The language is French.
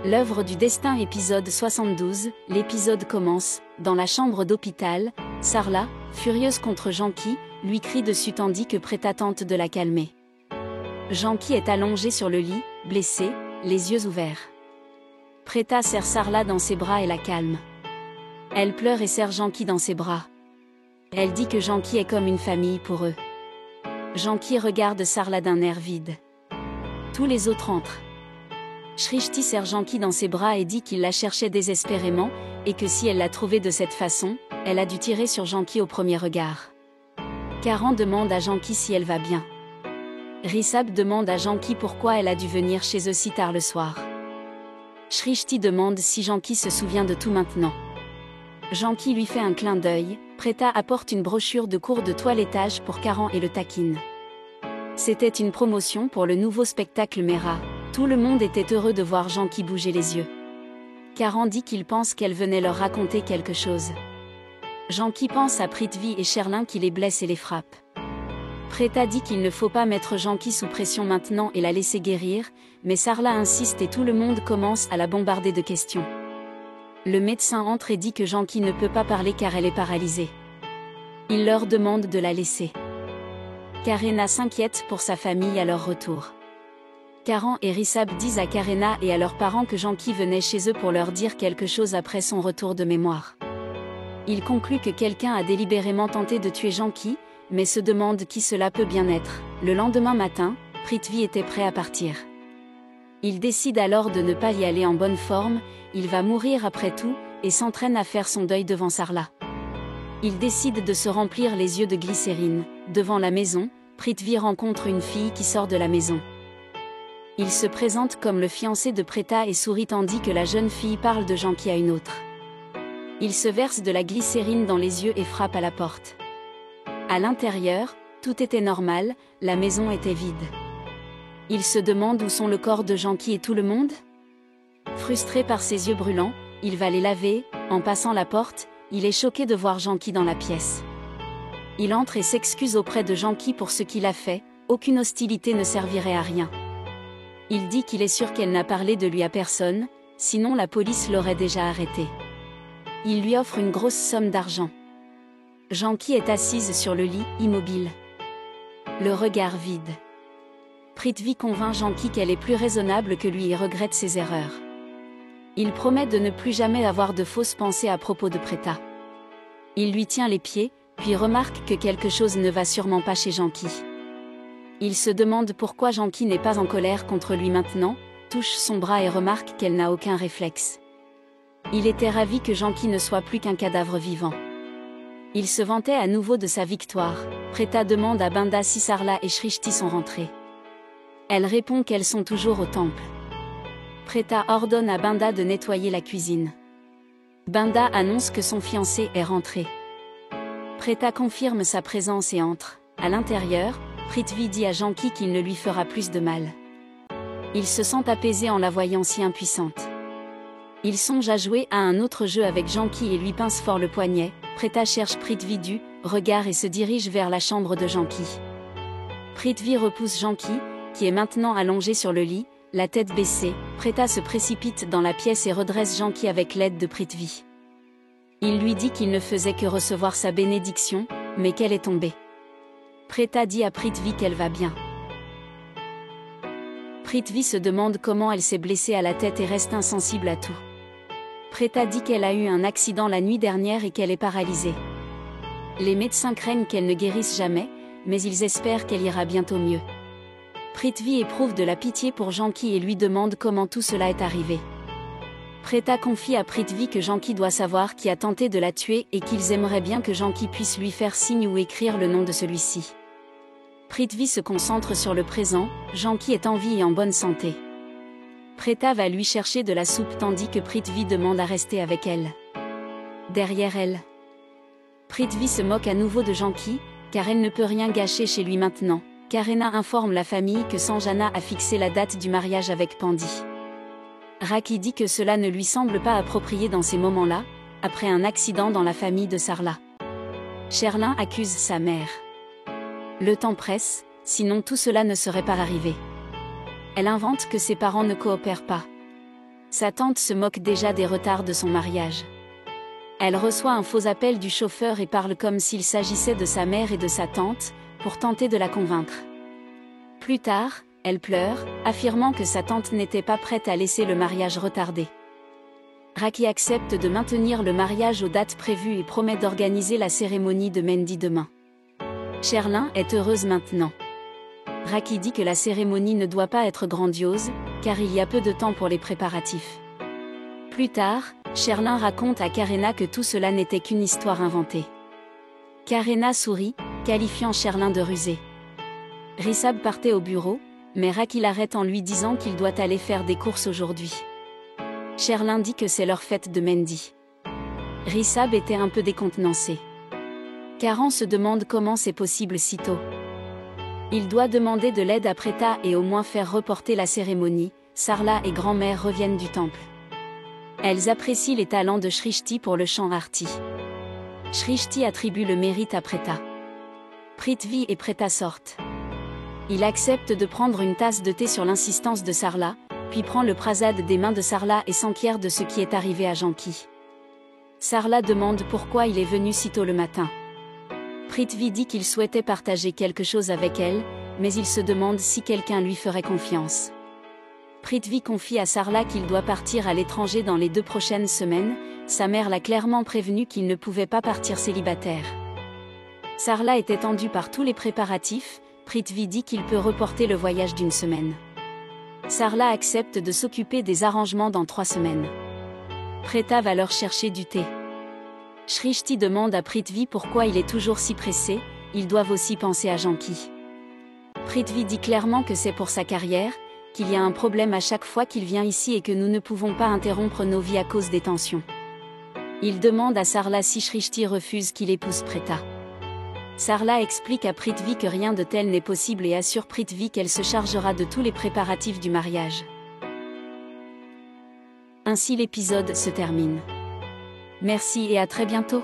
L'œuvre du destin épisode 72, l'épisode commence, dans la chambre d'hôpital, Sarla, furieuse contre Janki, lui crie dessus tandis que Preta tente de la calmer. Janki est allongé sur le lit, blessé, les yeux ouverts. Preta serre Sarla dans ses bras et la calme. Elle pleure et serre Janki dans ses bras. Elle dit que Janki est comme une famille pour eux. Janki regarde Sarla d'un air vide. Tous les autres entrent. Shrishti serre Janki dans ses bras et dit qu'il la cherchait désespérément, et que si elle l'a trouvée de cette façon, elle a dû tirer sur Janki au premier regard. Karan demande à Janki si elle va bien. Rishabh demande à Janki pourquoi elle a dû venir chez eux si tard le soir. Shrishti demande si Janki se souvient de tout maintenant. Janki lui fait un clin d'œil. Preta apporte une brochure de cours de toilettage pour Karan et le taquine. C'était une promotion pour le nouveau spectacle Mera. Tout le monde était heureux de voir Janki bouger les yeux. Karan dit qu'il pense qu'elle venait leur raconter quelque chose. Janki pense à Prithvi et Sherlin qui les blessent et les frappent. Preta dit qu'il ne faut pas mettre Janki sous pression maintenant et la laisser guérir, mais Sarla insiste et tout le monde commence à la bombarder de questions. Le médecin entre et dit que Janki ne peut pas parler car elle est paralysée. Il leur demande de la laisser. Karena s'inquiète pour sa famille à leur retour. Karan et Rishabh disent à Karena et à leurs parents que Janki venait chez eux pour leur dire quelque chose après son retour de mémoire. Il conclut que quelqu'un a délibérément tenté de tuer Janki, mais se demande qui cela peut bien être. Le lendemain matin, Prithvi était prêt à partir. Il décide alors de ne pas y aller en bonne forme, il va mourir après tout, et s'entraîne à faire son deuil devant Sarla. Il décide de se remplir les yeux de glycérine. Devant la maison, Prithvi rencontre une fille qui sort de la maison. Il se présente comme le fiancé de Preta et sourit tandis que la jeune fille parle de Janki à une autre. Il se verse de la glycérine dans les yeux et frappe à la porte. À l'intérieur, tout était normal, la maison était vide. Il se demande où sont le corps de Janki et tout le monde. Frustré par ses yeux brûlants, il va les laver. En passant la porte, il est choqué de voir Janki dans la pièce. Il entre et s'excuse auprès de Janki pour ce qu'il a fait, aucune hostilité ne servirait à rien. Il dit qu'il est sûr qu'elle n'a parlé de lui à personne, sinon la police l'aurait déjà arrêté. Il lui offre une grosse somme d'argent. Janki est assise sur le lit, immobile. Le regard vide. Prithvi convainc Janki qu'elle est plus raisonnable que lui et regrette ses erreurs. Il promet de ne plus jamais avoir de fausses pensées à propos de Preta. Il lui tient les pieds, puis remarque que quelque chose ne va sûrement pas chez Janki. Il se demande pourquoi Janki n'est pas en colère contre lui maintenant, touche son bras et remarque qu'elle n'a aucun réflexe. Il était ravi que Janki ne soit plus qu'un cadavre vivant. Il se vantait à nouveau de sa victoire. Preta demande à Binda si Sarla et Shrishti sont rentrés. Elle répond qu'elles sont toujours au temple. Preta ordonne à Binda de nettoyer la cuisine. Binda annonce que son fiancé est rentré. Preta confirme sa présence et entre. À l'intérieur, Prithvi dit à Janki qu'il ne lui fera plus de mal. Il se sent apaisé en la voyant si impuissante. Il songe à jouer à un autre jeu avec Janki et lui pince fort le poignet. Preta cherche Prithvi du regard et se dirige vers la chambre de Janki. Prithvi repousse Janki, qui est maintenant allongé sur le lit, la tête baissée. Preta se précipite dans la pièce et redresse Janki avec l'aide de Prithvi. Il lui dit qu'il ne faisait que recevoir sa bénédiction, mais qu'elle est tombée. Preta dit à Prithvi qu'elle va bien. Prithvi se demande comment elle s'est blessée à la tête et reste insensible à tout. Preta dit qu'elle a eu un accident la nuit dernière et qu'elle est paralysée. Les médecins craignent qu'elle ne guérisse jamais, mais ils espèrent qu'elle ira bientôt mieux. Prithvi éprouve de la pitié pour Janki et lui demande comment tout cela est arrivé. Preta confie à Prithvi que Janki doit savoir qui a tenté de la tuer et qu'ils aimeraient bien que Janki puisse lui faire signe ou écrire le nom de celui-ci. Prithvi se concentre sur le présent, Janki est en vie et en bonne santé. Preta va lui chercher de la soupe tandis que Prithvi demande à rester avec elle. Derrière elle, Prithvi se moque à nouveau de Janki, car elle ne peut rien gâcher chez lui maintenant. Karena informe la famille que Sanjana a fixé la date du mariage avec Pandi. Raki dit que cela ne lui semble pas approprié dans ces moments-là, après un accident dans la famille de Sarla. Sherlin accuse sa mère. Le temps presse, sinon tout cela ne serait pas arrivé. Elle invente que ses parents ne coopèrent pas. Sa tante se moque déjà des retards de son mariage. Elle reçoit un faux appel du chauffeur et parle comme s'il s'agissait de sa mère et de sa tante, pour tenter de la convaincre. Plus tard, elle pleure, affirmant que sa tante n'était pas prête à laisser le mariage retardé. Raki accepte de maintenir le mariage aux dates prévues et promet d'organiser la cérémonie de Mendy demain. Sherlyn est heureuse maintenant. Raki dit que la cérémonie ne doit pas être grandiose, car il y a peu de temps pour les préparatifs. Plus tard, Sherlyn raconte à Karena que tout cela n'était qu'une histoire inventée. Karena sourit, qualifiant Sherlyn de rusée. Rissab partait au bureau, mais Raki l'arrête en lui disant qu'il doit aller faire des courses aujourd'hui. Sherlyn dit que c'est leur fête de Mendy. Rissab était un peu décontenancé. Karan se demande comment c'est possible si tôt. Il doit demander de l'aide à Preta et au moins faire reporter la cérémonie. Sarla et grand-mère reviennent du temple. Elles apprécient les talents de Shrishti pour le chant arti. Shrishti attribue le mérite à Preta. Prithvi et Preta sortent. Il accepte de prendre une tasse de thé sur l'insistance de Sarla, puis prend le prasad des mains de Sarla et s'enquiert de ce qui est arrivé à Janki. Sarla demande pourquoi il est venu si tôt le matin. Prithvi dit qu'il souhaitait partager quelque chose avec elle, mais il se demande si quelqu'un lui ferait confiance. Prithvi confie à Sarla qu'il doit partir à l'étranger dans les 2 prochaines semaines, sa mère l'a clairement prévenu qu'il ne pouvait pas partir célibataire. Sarla est étendue par tous les préparatifs, Prithvi dit qu'il peut reporter le voyage d'1 semaine. Sarla accepte de s'occuper des arrangements dans 3 semaines. Preta va leur chercher du thé. Shrishti demande à Prithvi pourquoi il est toujours si pressé, ils doivent aussi penser à Janki. Prithvi dit clairement que c'est pour sa carrière, qu'il y a un problème à chaque fois qu'il vient ici et que nous ne pouvons pas interrompre nos vies à cause des tensions. Il demande à Sarla si Shrishti refuse qu'il épouse Preta. Sarla explique à Prithvi que rien de tel n'est possible et assure Prithvi qu'elle se chargera de tous les préparatifs du mariage. Ainsi l'épisode se termine. Merci et à très bientôt.